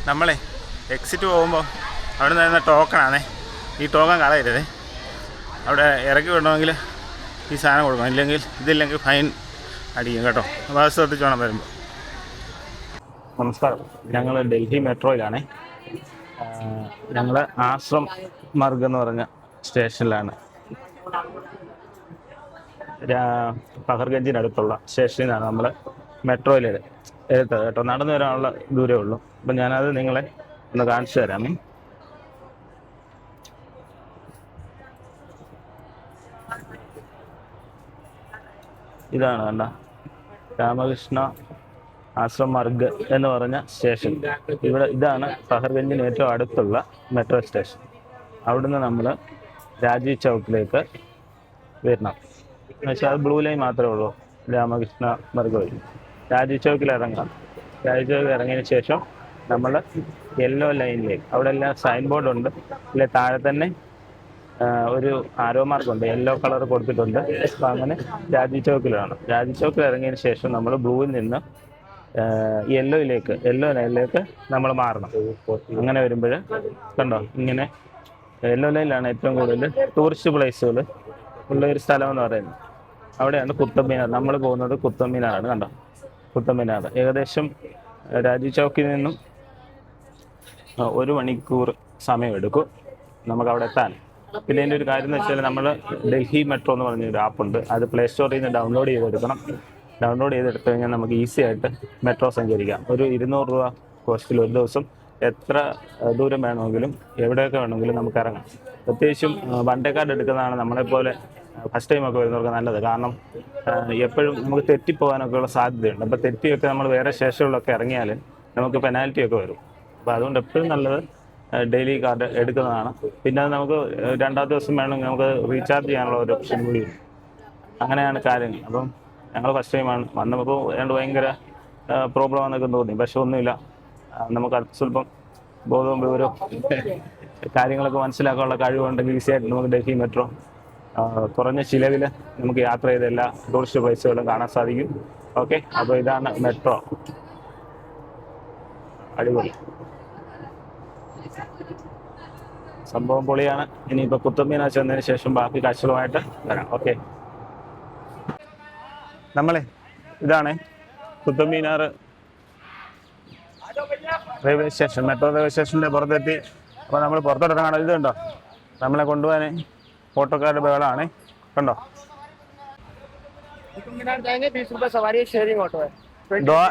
നമ്മളെ എക്സിറ്റ് പോകുമ്പോൾ അവിടെ നിന്ന് തരുന്ന ടോക്കണാണേ. ഈ ടോക്കൺ കളയരുതേ. അവിടെ ഇറക്കി വിടണമെങ്കിൽ ഈ സാധനം കൊടുക്കണം, ഇതില്ലെങ്കിൽ ഫൈൻ അടിക്കും കേട്ടോ. അപ്പോൾ അത് ശ്രദ്ധിച്ച് വേണം വരുമ്പോൾ. നമസ്കാരം, ഞങ്ങൾ ഡൽഹി മെട്രോയിലാണേ. ഞങ്ങൾ ആശ്രം മാർഗ് എന്ന് പറഞ്ഞ സ്റ്റേഷനിലാണ്. പഹർഗഞ്ചിനടുത്തുള്ള സ്റ്റേഷനിൽ നിന്നാണ് നമ്മൾ മെട്രോയിൽ എടുത്തത് കേട്ടോ. നടന്നു വരാനുള്ള ദൂരമേ ഉള്ളൂ. അപ്പം ഞാനത് നിങ്ങളെ ഒന്ന് കാണിച്ചു തരാമേ. ഇതാണ് കണ്ട, രാമകൃഷ്ണ ആശ്രം മാർഗ് എന്ന് പറഞ്ഞ സ്റ്റേഷൻ. ഇതാണ് പഹർഗഞ്ചിന് ഏറ്റവും അടുത്തുള്ള മെട്രോ സ്റ്റേഷൻ. അവിടുന്ന് നമ്മൾ രാജീവ് ചൗക്കിലേക്ക് വരണം. എന്നുവെച്ചാൽ അത് ബ്ലൂ ലൈൻ മാത്രമേ ഉള്ളൂ. രാമകൃഷ്ണ മാർഗ് വഴി രാജീവ് ചൗക്കിൽ ഇറങ്ങാം. രാജീവ് ചൗക്കിൽ ഇറങ്ങിയതിന് ശേഷം നമ്മൾ യെല്ലോ ലൈനിലേക്ക്, അവിടെ എല്ലാം സൈൻ ബോർഡ് ഉണ്ട്. ഇല്ല, താഴെ തന്നെ ഒരു ആരോ മാർക്കുണ്ട്, യെല്ലോ കളർ കൊടുത്തിട്ടുണ്ട്. അപ്പം അങ്ങനെ രാജീവ് ചൗക്കിലാണ്. രാജീവ് ചൗക്കിൽ ഇറങ്ങിയതിന് ശേഷം നമ്മൾ ബ്ലൂവിൽ നിന്ന് യെല്ലോ ലൈനിലേക്ക് നമ്മൾ മാറണം. അങ്ങനെ വരുമ്പോൾ കണ്ടോ, ഇങ്ങനെ യെല്ലോ ലൈനിലാണ് ഏറ്റവും കൂടുതൽ ടൂറിസ്റ്റ് പ്ലേസുകൾ ഉള്ള ഒരു സ്ഥലം എന്ന് പറയുന്നത്. അവിടെയാണ് കുത്തബ് മിനാർ. നമ്മൾ പോകുന്നത് കുത്തബ് മിനാറാണ്. കണ്ടോ, കുത്തബ് മിനാർ ഏകദേശം രാജീവ് ചൗക്കിൽ നിന്നും 1 മണിക്കൂർ സമയമെടുക്കും നമുക്ക് അവിടെ എത്താൻ. പിന്നെ ഇതിൻ്റെ ഒരു കാര്യം എന്ന് വെച്ചാൽ, നമ്മൾ ഡൽഹി മെട്രോ എന്ന് പറഞ്ഞൊരു ആപ്പുണ്ട്. അത് പ്ലേ സ്റ്റോറിൽ നിന്ന് ഡൗൺലോഡ് ചെയ്തെടുക്കണം. ഡൗൺലോഡ് ചെയ്തെടുത്തു കഴിഞ്ഞാൽ നമുക്ക് ഈസി ആയിട്ട് മെട്രോ സഞ്ചരിക്കാം. ഒരു 200 രൂപ കോസ്റ്റിൽ ഒരു ദിവസം എത്ര ദൂരം വേണമെങ്കിലും എവിടെയൊക്കെ വേണമെങ്കിലും നമുക്ക് ഇറങ്ങാം. പ്രത്യേകിച്ചും വൺ ഡേ കാർഡ് എടുക്കുന്നതാണ് നമ്മളെപ്പോലെ ഫസ്റ്റ് ടൈമൊക്കെ വരുന്നവർക്ക് നല്ലത്. കാരണം എപ്പോഴും നമുക്ക് തെറ്റിപ്പോകാനൊക്കെ ഉള്ള സാധ്യതയുണ്ട്. അപ്പോൾ തെറ്റിയൊക്കെ നമ്മൾ വേറെ സ്റ്റേഷനുകളിലൊക്കെ ഇറങ്ങിയാൽ നമുക്ക് പെനാൽറ്റി ഒക്കെ വരും. അപ്പോൾ അതുകൊണ്ട് എപ്പോഴും നല്ലത് ഡെയിലി കാർഡ് എടുക്കുന്നതാണ്. പിന്നെ അത് നമുക്ക് 2ാമത്തെ ദിവസം വേണമെങ്കിൽ നമുക്ക് റീചാർജ് ചെയ്യാനുള്ള ഒരു ഓപ്ഷൻ കൂടി. അങ്ങനെയാണ് കാര്യങ്ങൾ. അപ്പം ഞങ്ങൾ ഫസ്റ്റ് ടൈമാണ് വന്നപ്പോൾ ഭയങ്കര പ്രോബ്ലം ആണെന്നൊക്കെ തോന്നി. പക്ഷെ ഒന്നുമില്ല, നമുക്ക് സ്വല്പം ബോധവും വിവരവും കാര്യങ്ങളൊക്കെ മനസ്സിലാക്കാനുള്ള കഴിവുണ്ടെങ്കിൽ ഈസിയായിട്ട് നമുക്ക് ഡൽഹി മെട്രോ കുറഞ്ഞ ചിലവിൽ നമുക്ക് യാത്ര ചെയ്ത് എല്ലാ ടൂറിസ്റ്റ് പ്ലേസുകളും കാണാൻ സാധിക്കും. ഓക്കെ, അപ്പോൾ ഇതാണ് മെട്രോ. അടിപൊളി സംഭവം, പൊളിയാണ്. ഇനിയിപ്പോൾ കുത്തബ് മിനാർ ചെന്നതിന് ശേഷം ബാക്കി കാഴ്ചകളുമായിട്ട് വരാം. ഓക്കെ, നമ്മളെ ഇതാണ് Qutub Minar railway station. Metro railway സ്റ്റേഷൻ്റെ പുറത്തെത്തി. അപ്പോൾ നമ്മൾ പുറത്തോട്ടിറങ്ങാണ്. ഇതുണ്ടോ, നമ്മളെ കൊണ്ടുപോകാൻ ഓട്ടോക്കാരുടെ ബഹളമാണ്. കണ്ടോ,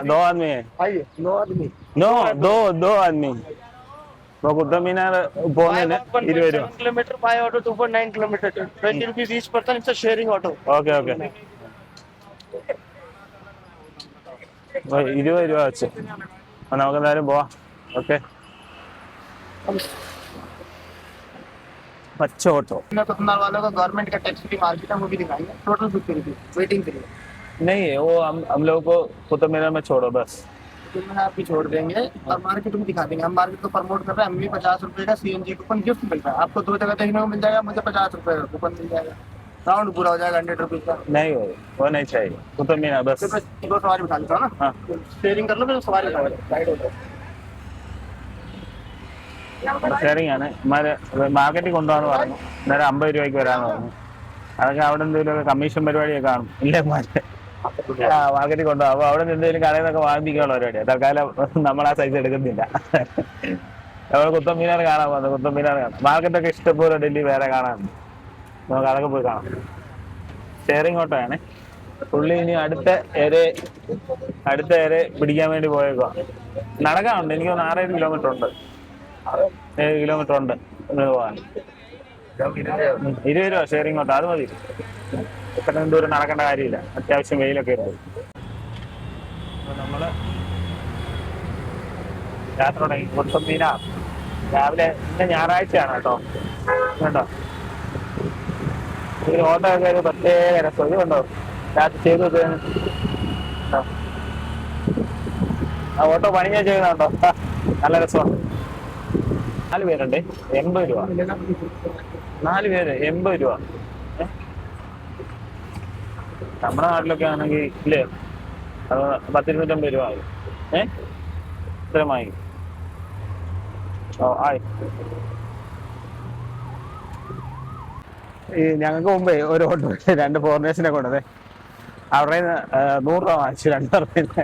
दो आदमी है। दो आदमी. അപ്പോൾ കുത്തബ് മിനാർ പോകുന്നതിന് 20 രൂപ. Kilometre bye auto 2.9 kilometre 20 rupees each person. It's a sharing auto. Okay 20 രൂപ വെച്ച് നമുക്ക് എന്തായാലും പോവാം. ഓക്കെ, പച്ച ഓട്ടോ. वालों का गवर्नमेंट का टैक्स फ्री मार्केट है, वो भी दिखाएंगे. टोटल 50 रुपीज वेटिंग के लिए. नहीं, वो हम लोगों को कुतुब मीनार में छोड़ो बस. कुतुब मीनार भी छोड़ देंगे और मार्केट में दिखा देंगे. हम मार्केट को प्रमोट कर रहे हैं. हमें 50 रुपए का CNG कूपन गिफ्ट मिल रहा है. आपको 2 जगह देखने को मिल जाएगा. मुझे 50 रुपए का कूपन मिल जाएगा. राउंड पूरा हो जाएगा 100 रुपीज का. नहीं, वो नहीं चाहिए. कुतुब मीनार बस. दो सवारी बिठा लेता हूँ ना. हाँ, शेयरिंग कर लो, फिर सवारी बिठा लो. राइड हो जाए. ഷെയറിംഗ് ആണ്. മാർക്കറ്റിൽ കൊണ്ടുപോകാന്ന് പറഞ്ഞു. അന്നേരം 50 രൂപയ്ക്ക് വരാമെന്ന് പറഞ്ഞു. അതൊക്കെ അവിടെ എന്തെങ്കിലുമൊക്കെ കമ്മീഷൻ പരിപാടിയൊക്കെ കാണും. ഇല്ലേ, മാർക്കറ്റിൽ കൊണ്ടുപോകാം. അപ്പോൾ അവിടെ നിന്ന് എന്തെങ്കിലും കടയിൽ നിന്നൊക്കെ വാങ്ങിപ്പിക്കാനുള്ള പരിപാടിയാണ്. തൽക്കാലം നമ്മൾ ആ സൈസ് എടുക്കുന്നില്ല. നമ്മൾ കുത്തബ് മിനാർ കാണാൻ പോകുന്നത്. കുത്തബ് മിനാർ കാണാം. മാർക്കറ്റൊക്കെ ഇഷ്ടംപോലെ ഡൽഹി വേറെ കാണാനുണ്ട്. നമുക്ക് അതൊക്കെ പോയി കാണാം. ഷെയറിംഗ് ഓട്ടോ ആണ്. പുള്ളി ഇനി അടുത്ത ഏരെ പിടിക്കാൻ വേണ്ടി പോയേക്കുക. നടക്കാനുണ്ട്. എനിക്ക് 6-7 കിലോമീറ്റർ ഉണ്ട്. 7 കിലോമീറ്റർ ഉണ്ട് പോകാൻ. 20 രൂപ ഷെയറിംഗ് ഓട്ടോ, അത് മതി. ഇത്രയും ദൂരം നടക്കേണ്ട കാര്യമില്ല. അത്യാവശ്യം വെയിലൊക്കെ ഉണ്ട്. നമ്മൾ യാത്ര തുടങ്ങി. കുത്തബ് മിനാർ രാവിലെ. ഇന്ന് ഞായറാഴ്ചയാണ് കേട്ടോ. ഈ ഓട്ടോ ഒക്കെ ഒരു പ്രത്യേക രസം. ഇത് കണ്ടോ, രാത്രി ചെയ്തു ആ ഓട്ടോ പണി ഞാൻ ചെയ്യുന്നുണ്ടോ? നല്ല രസമുണ്ട്. 4 പേരുണ്ട്. 80 രൂപ. 4 പേര് 80 രൂപ. നമ്മുടെ നാട്ടിലൊക്കെ ആണെങ്കിൽ ഇല്ലേ, അത് 10-250 രൂപ ആകും. ഇത്രയും വാങ്ങി. ഓ ആയി. ഈ ഞങ്ങൾക്ക് മുമ്പേ ഒരു ഓട്ടോ 2 ഫോറിനേഴ്സിനെ കൊണ്ടതേ അവരുടെ 100 രൂപ വാങ്ങിച്ചു 2 പേരുടെ.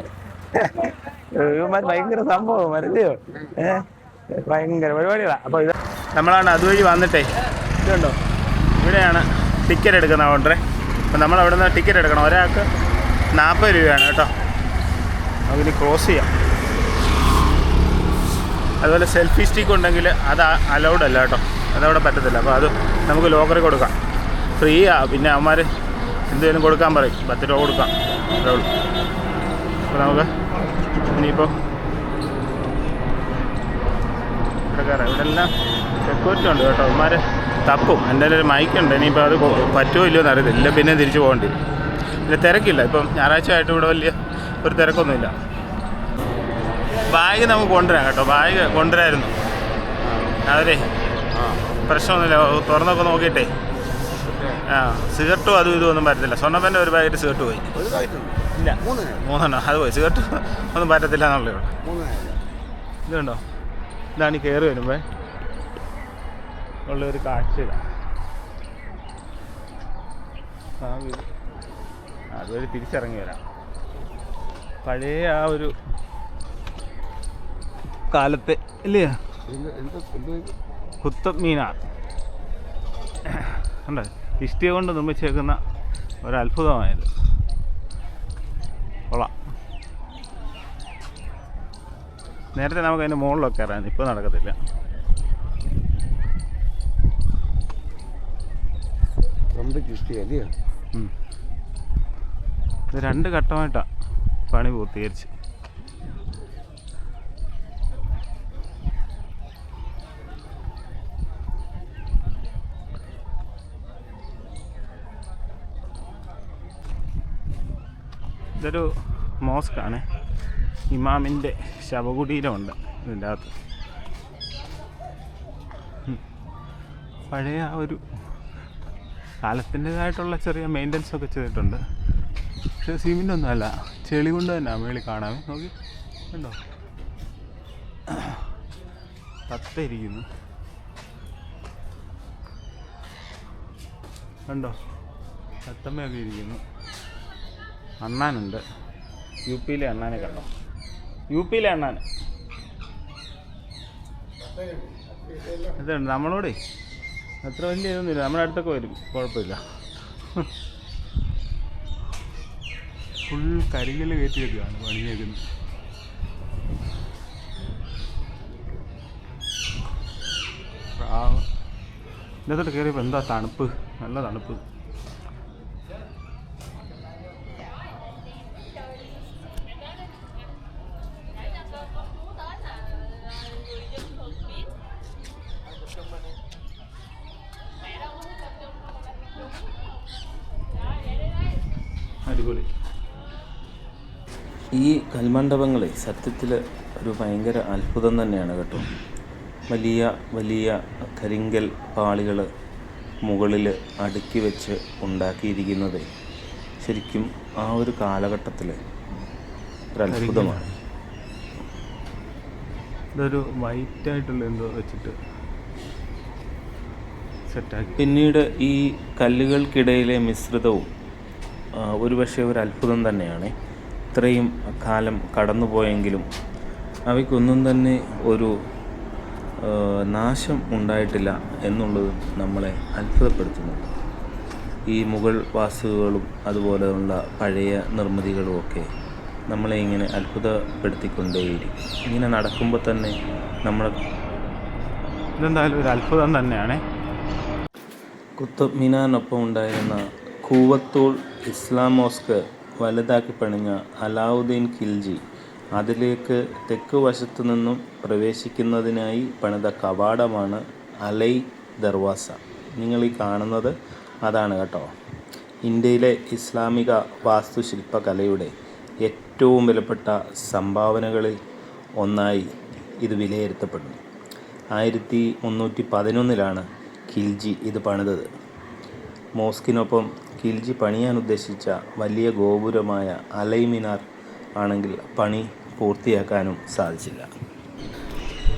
ഇവന്മാർ ഭയങ്കര സംഭവം മനസ്സിയോ. ഭയങ്കര പരിപാടികളാണ്. അപ്പോൾ ഇത് നമ്മളാണ് അതുവഴി വന്നിട്ടേ ഇതുണ്ടോ, ഇവിടെയാണ് ടിക്കറ്റ് എടുക്കുന്ന കൗണ്ടറേ. അപ്പോൾ നമ്മളവിടെ നിന്ന് ടിക്കറ്റ് എടുക്കണം. ഒരാൾക്ക് 40 രൂപയാണ് കേട്ടോ. നമുക്കിനി ക്രോസ് ചെയ്യാം. അതുപോലെ സെൽഫി സ്റ്റിക്ക് ഉണ്ടെങ്കിൽ അത് അലൗഡ് അല്ല കേട്ടോ, അതവിടെ പറ്റത്തില്ല. അപ്പോൾ അത് നമുക്ക് ലോക്കറിൽ കൊടുക്കാം, ഫ്രീയാണ്. പിന്നെ അവന്മാർ എന്തെങ്കിലും കൊടുക്കാൻ പറയും, 10 രൂപ കൊടുക്കാം, അതേ ഉള്ളൂ. അപ്പോൾ നമുക്ക് ഇനിയിപ്പോൾ ഇവിടെ കയറാം. ഇവിടെ എല്ലാം സെക്യൂരിറ്റി ഉണ്ട് കേട്ടോ. അവന്മാർ തപ്പും. എൻ്റെ ഒരു മൈക്കുണ്ട്, ഇനിയിപ്പോൾ അത് പറ്റുമോ ഇല്ലയോ എന്ന് അറിയത്തില്ല. ഇല്ല പിന്നെ തിരിച്ച് പോകേണ്ടി വരും. പിന്നെ തിരക്കില്ല, ഇപ്പം ഞായറാഴ്ച ആയിട്ട് ഇവിടെ വലിയ ഒരു തിരക്കൊന്നുമില്ല. ബാഗ് നമുക്ക് കൊണ്ടുവരാം കേട്ടോ, ബാഗ് കൊണ്ടുവരായിരുന്നു. അവരെ പ്രശ്നമൊന്നുമില്ല, തുറന്നൊക്കെ നോക്കിയിട്ടേ. സിഗരറ്റും അതും ഇതും ഒന്നും പറ്റത്തില്ല. സ്വർണ്ണപ്പൻ്റെ ഒരു പാക്കറ്റ് സിഗരറ്റ് പോയി. ഇല്ല 3 അത് പോയി. സിഗരറ്റ് ഒന്നും പറ്റത്തില്ല എന്നുള്ളത് ഇവിടെ. ഇതുണ്ടോ, ഇതാണ് ഈ കയറി വരുമ്പോൾ ഉള്ളൊരു കാഴ്ച. അതുവഴി തിരിച്ചിറങ്ങി വരാം. പഴയ ആ ഒരു കാലത്തെ ഇല്ലേ കുത്തബ് മീനാർ ഉണ്ട്, ഇഷ്ടിക കൊണ്ട് നിർമ്മിച്ചേക്കുന്ന ഒരു അത്ഭുതമായത്. കൊള്ളാം. നേരത്തെ നമുക്ക് അതിൻ്റെ മുകളിലൊക്കെ കയറാൻ, ഇപ്പോൾ നടക്കത്തില്ല. ഇത് 2 ഘട്ടമായിട്ടാണ് പണി പൂർത്തീകരിച്ച്. ഇതൊരു മോസ്കാണ്. ഇമാമിൻ്റെ ശവകുടീരമുണ്ട് ഇതിൻ്റെ അകത്ത്. പഴയ ആ ഒരു കാലത്തിൻ്റേതായിട്ടുള്ള ചെറിയ മെയിൻ്റനൻസ് ഒക്കെ ചെയ്തിട്ടുണ്ട്. പക്ഷേ സിമെൻ്റൊന്നും അല്ല, ചെളി കൊണ്ട് തന്നെ മേളിൽ കാണാമേ. നോക്കി കണ്ടോ, തത്തയിരിക്കുന്നു കണ്ടോ, തത്തമ്മയൊക്കെ ഇരിക്കുന്നു. അണ്ണാനുണ്ട്, യു പിയിലെ അണ്ണാനെ കണ്ടോ, യു പിയിലെ അണ്ണാൻ. ഇതുണ്ട് നമ്മളോടെ അത്ര വലിയ ഇതൊന്നുമില്ല, നമ്മുടെ അടുത്തൊക്കെ വരും, കുഴപ്പമില്ല. ഫുൾ കരിങ്കല്ല് കയറ്റി വെക്കുകയാണ് പണിഞ്ഞേക്കുന്നത്. ഇതിനകത്തോട്ട് കയറിയപ്പോൾ എന്താ തണുപ്പ്, നല്ല തണുപ്പ്. അടിപൊളി. ഈ കൽമണ്ഡപങ്ങളെ സത്യത്തിൽ ഒരു ഭയങ്കര അത്ഭുതം തന്നെയാണ് കേട്ടോ. വലിയ വലിയ കരിങ്കൽ പാളികൾ മുകളിൽ അടുക്കി വെച്ച് ഉണ്ടാക്കിയിരിക്കുന്നത് ശരിക്കും ആ ഒരു കാലഘട്ടത്തിൽ ഒരു അത്ഭുതമാണ്. ഇതൊരു വൈറ്റായിട്ടുള്ള എന്തോ വെച്ചിട്ട് സെറ്റാക്കി. പിന്നീട് ഈ കല്ലുകൾക്കിടയിലെ മിശ്രിതവും ഒരുപക്ഷെ ഒരു അത്ഭുതം തന്നെയാണ്. ഇത്രയും കാലം കടന്നുപോയെങ്കിലും അവയ്ക്കൊന്നും തന്നെ ഒരു നാശം ഉണ്ടായിട്ടില്ല എന്നുള്ളത് നമ്മളെ അത്ഭുതപ്പെടുത്തുന്നുണ്ട്. ഈ മുഗൾ വാസ്തുക്കളും അതുപോലെയുള്ള പഴയ നിർമ്മിതികളുമൊക്കെ നമ്മളെ ഇങ്ങനെ അത്ഭുതപ്പെടുത്തിക്കൊണ്ടേയിരിക്കും. ഇങ്ങനെ നടക്കുമ്പോൾ തന്നെ നമ്മൾ ഇതെന്തായാലും ഒരു അത്ഭുതം തന്നെയാണ്. കുത്തബ് മീനാറിനൊപ്പം ഉണ്ടായിരുന്ന കൂവത്തൂൾ ഇസ്ലാം മോസ്ക് വലുതാക്കി പണിഞ്ഞ അലാവുദ്ദീൻ ഖിൽജി അതിലേക്ക് തെക്ക് വശത്തു നിന്നും പ്രവേശിക്കുന്നതിനായി പണിത കവാടമാണ് അലൈ ദർവാസ. നിങ്ങൾ ഈ കാണുന്നത് അതാണ് കേട്ടോ. ഇന്ത്യയിലെ ഇസ്ലാമിക വാസ്തുശില്പകലയുടെ ഏറ്റവും വിലപ്പെട്ട സംഭാവനകളിൽ ഒന്നായി ഇത് വിലയിരുത്തപ്പെടുന്നു. 1311 ഖിൽജി ഇത് പണിതത്. മോസ്കിനൊപ്പം ഖിൽജി പണിയാൻ ഉദ്ദേശിച്ച വലിയ ഗോപുരമായ അലൈ മിനാർ ആണെങ്കിൽ പണി പൂർത്തിയാക്കാനും സാധിച്ചില്ല.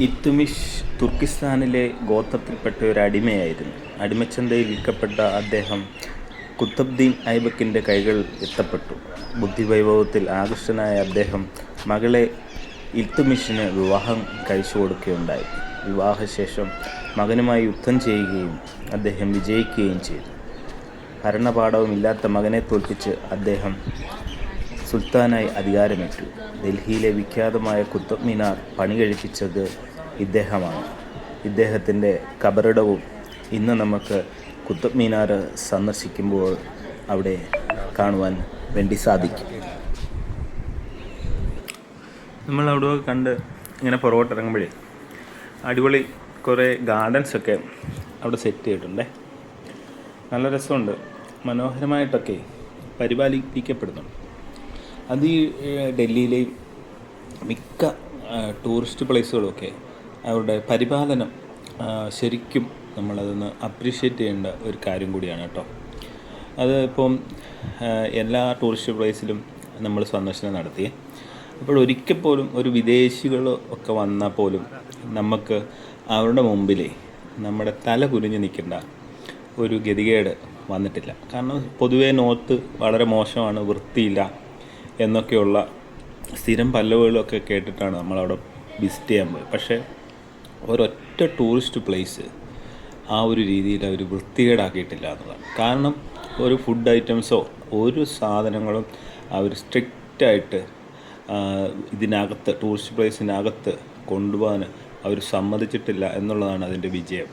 ഇൽത്തുമിഷ് തുർക്കിസ്ഥാനിലെ ഗോത്രത്തിൽപ്പെട്ട ഒരു അടിമയായിരുന്നു. അടിമച്ചന്തയിൽ വിൽക്കപ്പെട്ട അദ്ദേഹം കുത്തബ്ദീൻ ഐബക്കിൻ്റെ കൈകൾ എത്തപ്പെട്ടു. ബുദ്ധിവൈഭവത്തിൽ ആകൃഷ്ടനായ അദ്ദേഹം മകളെ ഇൽത്തുമിഷിന് വിവാഹം കഴിച്ചു കൊടുക്കുകയുണ്ടായി. വിവാഹശേഷം മകനുമായി യുദ്ധം ചെയ്യുകയും അദ്ദേഹം വിജയിക്കുകയും ചെയ്തു. ഭരണപാഠവുമില്ലാത്ത മകനെ തോൽപ്പിച്ച് അദ്ദേഹം സുൽത്താനായി അധികാരമേറ്റു. ഡൽഹിയിലെ വിഖ്യാതമായ കുത്തബ് മിനാർ പണി കഴിപ്പിച്ചത് ഇദ്ദേഹമാണ്. ഇദ്ദേഹത്തിൻ്റെ കബറിടവും ഇന്ന് നമുക്ക് കുത്തബ് മിനാർ സന്ദർശിക്കുമ്പോൾ അവിടെ കാണുവാൻ വേണ്ടി സാധിക്കും. നമ്മളവിടെ കണ്ട് ഇങ്ങനെ പുറകോട്ട് ഇറങ്ങുമ്പോഴേ അടിപൊളി കുറേ ഗാർഡൻസൊക്കെ അവിടെ സെറ്റ് ചെയ്തിട്ടുണ്ടേ. നല്ല രസമുണ്ട്, മനോഹരമായിട്ടൊക്കെ പരിപാലിക്കപ്പെടുന്നുണ്ട്. അത് ഈ ഡൽഹിയിലെ മിക്ക ടൂറിസ്റ്റ് പ്ലേസുകളുമൊക്കെ അവരുടെ പരിപാലനം ശരിക്കും നമ്മളതൊന്ന് അപ്രീഷിയേറ്റ് ചെയ്യേണ്ട ഒരു കാര്യം കൂടിയാണ് കേട്ടോ. അത് ഇപ്പം എല്ലാ ടൂറിസ്റ്റ് പ്ലേസിലും നമ്മൾ സന്ദർശനം നടത്തി. അപ്പോൾ ഒരിക്കൽ പോലും ഒരു വിദേശികൾ ഒക്കെ വന്നാൽ പോലും നമുക്ക് അവരുടെ മുമ്പിലേ നമ്മുടെ തല കുനിഞ്ഞ് നിൽക്കേണ്ട ഒരു ഗതികേട് വന്നിട്ടില്ല. കാരണം പൊതുവേ നോർത്ത് വളരെ മോശമാണ്, വൃത്തിയില്ല എന്നൊക്കെയുള്ള സ്ഥിരം പല്ലവുകളൊക്കെ കേട്ടിട്ടാണ് നമ്മളവിടെ വിസിറ്റ് ചെയ്യാൻ പോയത്. പക്ഷേ ഒരൊറ്റ ടൂറിസ്റ്റ് പ്ലേസ് ആ ഒരു രീതിയിൽ അവർ വൃത്തികേടാക്കിയിട്ടില്ല എന്നുള്ളതാണ്. കാരണം ഒരു ഫുഡ് ഐറ്റംസോ ഒരു സാധനങ്ങളും അവർ സ്ട്രിക്റ്റായിട്ട് ഇതിനകത്ത് ടൂറിസ്റ്റ് പ്ലേസിനകത്ത് കൊണ്ടുപോകാൻ അവർ സമ്മതിച്ചിട്ടില്ല എന്നുള്ളതാണ് അതിൻ്റെ വിജയം.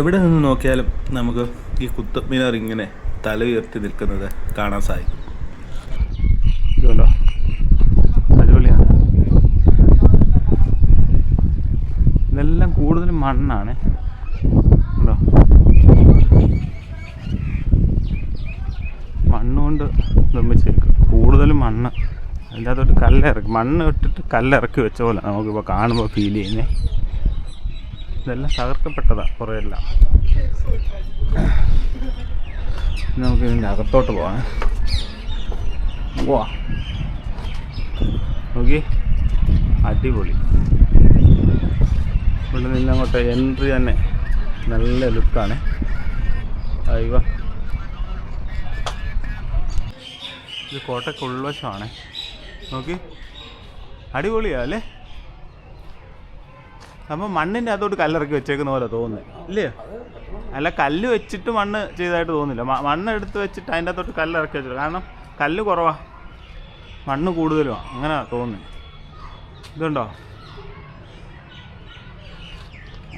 എവിടെ നിന്ന് നോക്കിയാലും നമുക്ക് ഈ കുത്തബ് മിനാർ ഇങ്ങനെ തല ഉയർത്തി നിൽക്കുന്നത് കാണാൻ സാധിക്കും. ഇതുണ്ടോ, അടിപൊളിയാണ്. ഇതെല്ലാം കൂടുതലും മണ്ണാണ്. ഉണ്ടോ, മണ്ണുകൊണ്ട് നിർമ്മിച്ചേക്കും. കൂടുതലും മണ്ണ്, അതിൻ്റെ അകത്തോട്ട് കല്ലിറക്കി, മണ്ണ് ഇട്ടിട്ട് കല്ലിറക്കി വെച്ച പോലെ നമുക്കിപ്പോൾ കാണുമ്പോൾ ഫീൽ ചെയ്യുന്നേ. ഇതെല്ലാം തകർക്കപ്പെട്ടതാണ് കുറേ എല്ലാം. നമുക്ക് ഇതിൻ്റെ അകത്തോട്ട് പോകാം. വാ, നോക്കി, അടിപൊളി. ഇവിടെ നിന്നങ്ങോട്ട് എൻട്രി തന്നെ നല്ല ലുക്കാണ്. അയ്യോ, ഇത് കോട്ടയ്ക്ക് ഉൾവശമാണ്. നോക്കി, അടിപൊളിയാണ് അല്ലേ? അപ്പോൾ മണ്ണിൻ്റെ അകത്തോട്ട് കല്ലിറക്കി വെച്ചേക്കുന്ന പോലെ തോന്നുന്നത് ഇല്ലേ? അല്ല, കല്ല് വെച്ചിട്ട് മണ്ണ് ചെയ്തതായിട്ട് തോന്നുന്നില്ല. മണ്ണ് എടുത്ത് വെച്ചിട്ട് അതിൻ്റെ അകത്തോട്ട് കല്ലിറക്കി വെച്ചിട്ട്. കാരണം കല്ല് കുറവാണ്, മണ്ണ് കൂടുതലുമാണ്, അങ്ങനെ തോന്നുന്നത്. ഇതുണ്ടോ,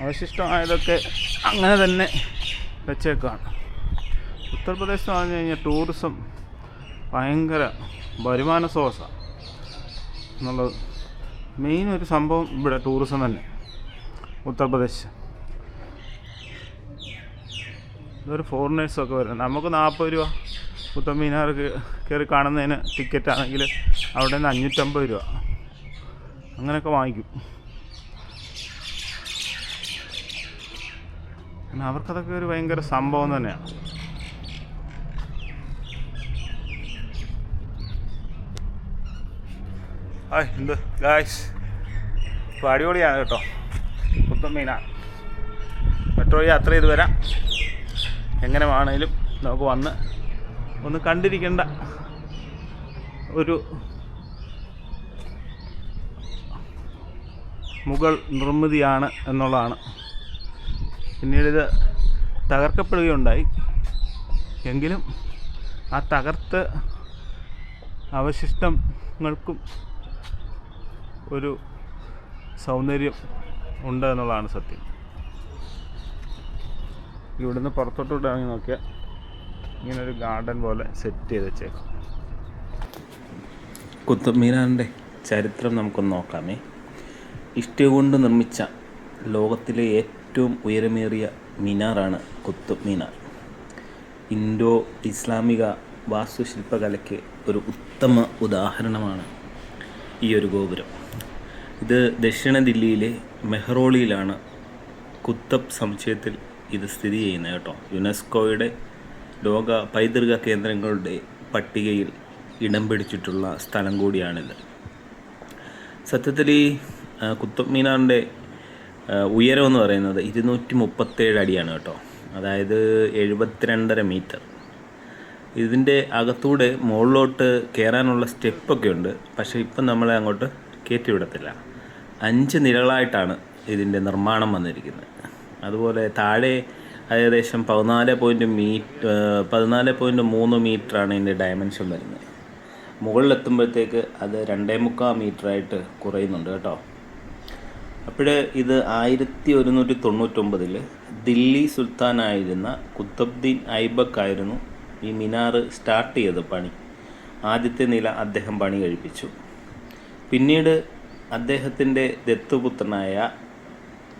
അവശിഷ്ടമായതൊക്കെ അങ്ങനെ തന്നെ വെച്ചേക്കാണ്. ഉത്തർപ്രദേശ് എന്ന് പറഞ്ഞു കഴിഞ്ഞാൽ ടൂറിസം ഭയങ്കര വരുമാന സോഴ്സാണ് എന്നുള്ളത് മെയിൻ ഒരു സംഭവം. ഇവിടെ ടൂറിസം തന്നെ ഉത്തർപ്രദേശ്. ഇതൊരു ഫോറിനേഴ്സൊക്കെ വരുന്നത്. നമുക്ക് 40 രൂപ കുത്തബ് മിനാർ കയറി കാണുന്നതിന് ടിക്കറ്റ് ആണെങ്കിൽ അവിടെ നിന്ന് 550 രൂപ അങ്ങനെയൊക്കെ വാങ്ങിക്കും. പിന്നെ അവർക്കതൊക്കെ ഒരു ഭയങ്കര സംഭവം തന്നെയാണ്. ഹായ്, എന്ത് ഗായ്സ്, ഇപ്പോൾ അടിപൊളിയാണ് കേട്ടോ കുത്തബ് മിനാർ. മെട്രോ യാത്ര ചെയ്ത് വരാം. എങ്ങനെ വേണമെങ്കിലും നമുക്ക് വന്ന് ഒന്ന് കണ്ടിരിക്കേണ്ട ഒരു മുഗൾ നിർമ്മിതിയാണ് എന്നുള്ളതാണ്. പിന്നീട് ഇത് തകർക്കപ്പെടുകയുണ്ടായി. എങ്കിലും ആ തകർത്ത അവശിഷ്ടങ്ങൾക്കും ഒരു സൗന്ദര്യം ഉണ്ട് എന്നുള്ളതാണ് സത്യം. ഇവിടുന്ന് പുറത്തോട്ട് ഇറങ്ങി നോക്കിയാൽ ഇങ്ങനൊരു ഗാർഡൻ പോലെ സെറ്റ് ചെയ്ത് വെച്ചേക്കും. കുത്തബ് മിനാറിൻ്റെ ചരിത്രം നമുക്കൊന്ന് നോക്കാമേ. ഇഷ്ടിക കൊണ്ട് നിർമ്മിച്ച ലോകത്തിലെ ഏറ്റവും ഉയരമേറിയ മിനാറാണ് കുത്തബ് മിനാർ. ഇൻഡോ ഇസ്ലാമിക വാസ്തുശില്പകലയ്ക്ക് ഒരു ഉത്തമ ഉദാഹരണമാണ് ഈ ഒരു ഗോപുരം. ഇത് ദക്ഷിണ ദില്ലിയിലെ മെഹ്റോളിയിലാണ് കുത്തബ് സമുച്ചയത്തിൽ ഇത് സ്ഥിതി ചെയ്യുന്നത് കേട്ടോ. യുനെസ്കോയുടെ ലോക പൈതൃക കേന്ദ്രങ്ങളുടെ പട്ടികയിൽ ഇടം പിടിച്ചിട്ടുള്ള സ്ഥലം കൂടിയാണിത്. സത്യത്തിൽ ഈ കുത്തബ് മീനാറിൻ്റെ ഉയരം എന്ന് പറയുന്നത് 237 അടിയാണ് കേട്ടോ. അതായത് 72.5 മീറ്റർ. ഇതിൻ്റെ അകത്തൂടെ മുകളിലോട്ട് കയറാനുള്ള സ്റ്റെപ്പൊക്കെ ഉണ്ട്. പക്ഷേ ഇപ്പം നമ്മളെ അങ്ങോട്ട് കയറ്റി വിടത്തില്ല. 5 നിലകളായിട്ടാണ് ഇതിൻ്റെ നിർമ്മാണം വന്നിരിക്കുന്നത്. അതുപോലെ താഴെ ഏകദേശം 14.3 മീറ്ററാണ് ഇതിൻ്റെ ഡയമെൻഷൻ വരുന്നത്. മുകളിലെത്തുമ്പോഴത്തേക്ക് അത് 2.25 മീറ്ററായിട്ട് കുറയുന്നുണ്ട് കേട്ടോ. അപ്പോൾ ഇത് 1199 ദില്ലി സുൽത്താനായിരുന്ന കുത്തബ്ദീൻ ഐബക്ക് ആയിരുന്നു ഈ മിനാർ സ്റ്റാർട്ട് ചെയ്ത് പണി. ആദ്യത്തെ നില അദ്ദേഹം പണി കഴിപ്പിച്ചു. പിന്നീട് അദ്ദേഹത്തിൻ്റെ ദത്തുപുത്രനായ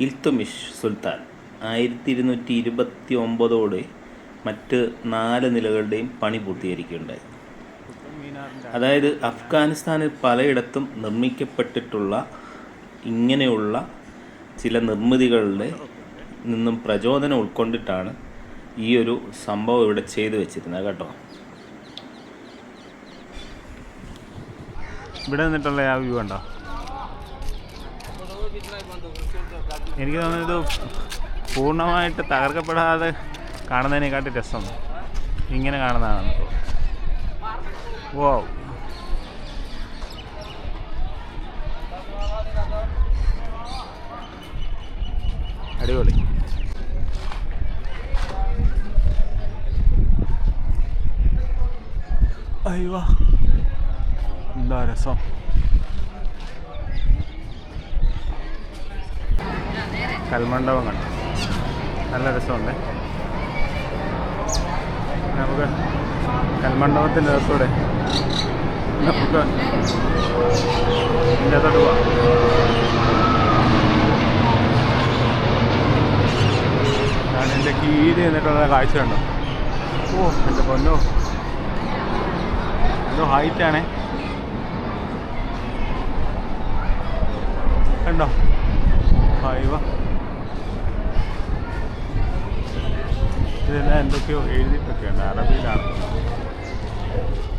ഇൽത്തുമിഷ് സുൽത്താൻ 1229 മറ്റ് 4 നിലകളുടെയും പണി പൂർത്തീകരിക്കുകയുണ്ടായി. അതായത് അഫ്ഗാനിസ്ഥാനിൽ പലയിടത്തും നിർമ്മിക്കപ്പെട്ടിട്ടുള്ള ഇങ്ങനെയുള്ള ചില നിർമ്മിതികളുടെ നിന്നും പ്രചോദനം ഉൾക്കൊണ്ടിട്ടാണ് ഈ ഒരു സംഭവം ഇവിടെ ചെയ്തു വെച്ചിരുന്നത് കേട്ടോ. ഇവിടെ നിന്നിട്ടുള്ള ആ വ്യൂ ഉണ്ടോ? എനിക്ക് തോന്നുന്നത് പൂർണ്ണമായിട്ട് തകർക്കപ്പെടാതെ കാണുന്നതിനെക്കാട്ടി രസം ഇങ്ങനെ കാണുന്നതാണ്. വൗ, അടിപൊളി. അയ്യോ എന്താ രസം. കൽമണ്ഡപം കണ്ടു, നല്ല രസമുണ്ട്. നമുക്ക് കൽമണ്ഡപത്തിൻ്റെ രസത്തോടെ നമുക്ക് ഇതിൻ്റെ അകത്തോട്ട് പോവാം. ഞാൻ എൻ്റെ കീഴിൽ നിന്നിട്ടുള്ള കാഴ്ച കണ്ടോ? ഓ എൻ്റെ പൊന്നോ, എന്തോ ഹൈറ്റാണേ, കണ്ടോ? അയ്യോ, ഇതെല്ലാം എന്തൊക്കെയോ എഴുതിയിട്ടൊക്കെയുണ്ട്, അറബിയിലാണ്.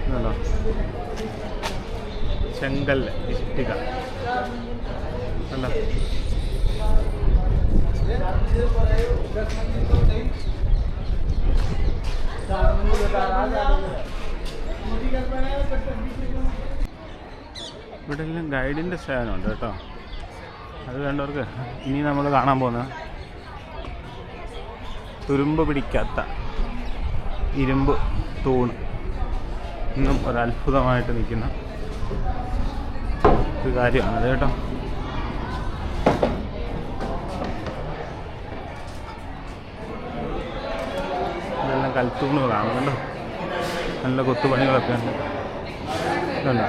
ഇതുണ്ടോ? ചെങ്കല്ല്, ഇഷ്ടിക, കണ്ടോ? ഇവിടെ എല്ലാം ഗൈഡിൻ്റെ സേവനമുണ്ട് കേട്ടോ. അത് വേണ്ടവർക്ക് ഇനി നമ്മൾ കാണാൻ പോകുന്ന തുരുമ്പ് പിടിക്കാത്ത ഇരുമ്പ് തൂണ്, ഇന്നും ഒരത്ഭുതമായിട്ട് നിൽക്കുന്ന ഒരു കാര്യമാണ് അത് കേട്ടോ. ഇതെല്ലാം കൽത്തൂണുകളാണ് കണ്ടോ, നല്ല കൊത്തുപണികളൊക്കെ ഉണ്ട് കണ്ടോ.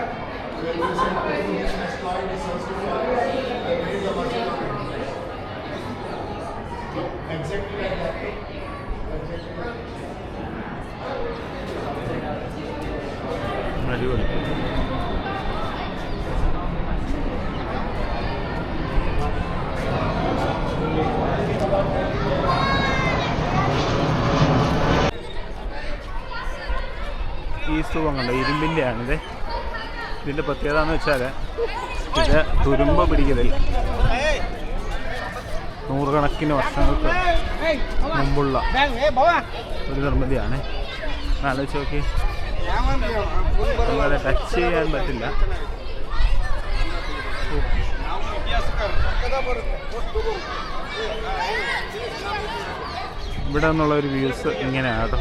അടിപൊളി. ഈ സ്തൂപം കണ്ടോ, ഇരുമ്പിൻ്റെ ആണിത്. ഇതിൻ്റെ പ്രത്യേകത എന്ന് വെച്ചാൽ ഇത് തുരുമ്പ് പിടിക്കലില്ല. നൂറുകണക്കിന് വർഷങ്ങൾക്ക് മുമ്പുള്ള ഒരു നിർമ്മിതിയാണ്. ആലോചിച്ച് നോക്കി, നമ്മളെ ടച്ച് ചെയ്യാൻ പറ്റില്ല. ഇവിടെ നിന്നുള്ള ഒരു വ്യൂസ് ഇങ്ങനെയാണ് കേട്ടോ.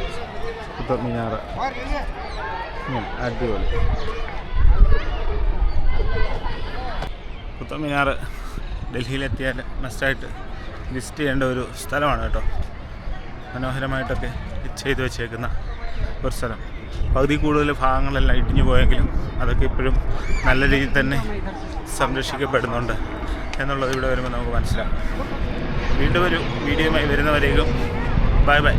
കുത്തബ് മിനാർ അടിപൊളി. കുത്തബ് മിനാർ ഡൽഹിയിലെത്തിയാൽ മസ്റ്റായിട്ട് വിസിറ്റ് ചെയ്യേണ്ട ഒരു സ്ഥലമാണ് കേട്ടോ. മനോഹരമായിട്ടൊക്കെ ചെയ്തു വെച്ചേക്കുന്ന ഒരു സ്ഥലം. പകുതി കൂടുതൽ ഭാഗങ്ങളെല്ലാം ഇടിഞ്ഞു പോയെങ്കിലും അതൊക്കെ ഇപ്പോഴും നല്ല രീതിയിൽ തന്നെ സംരക്ഷിക്കപ്പെടുന്നുണ്ട് എന്നുള്ളത് ഇവിടെ വരുമ്പോൾ നമുക്ക് മനസ്സിലാകും. വീണ്ടും ഒരു വീഡിയോയുമായി വരുന്നവരേക്കും ബൈ ബൈ.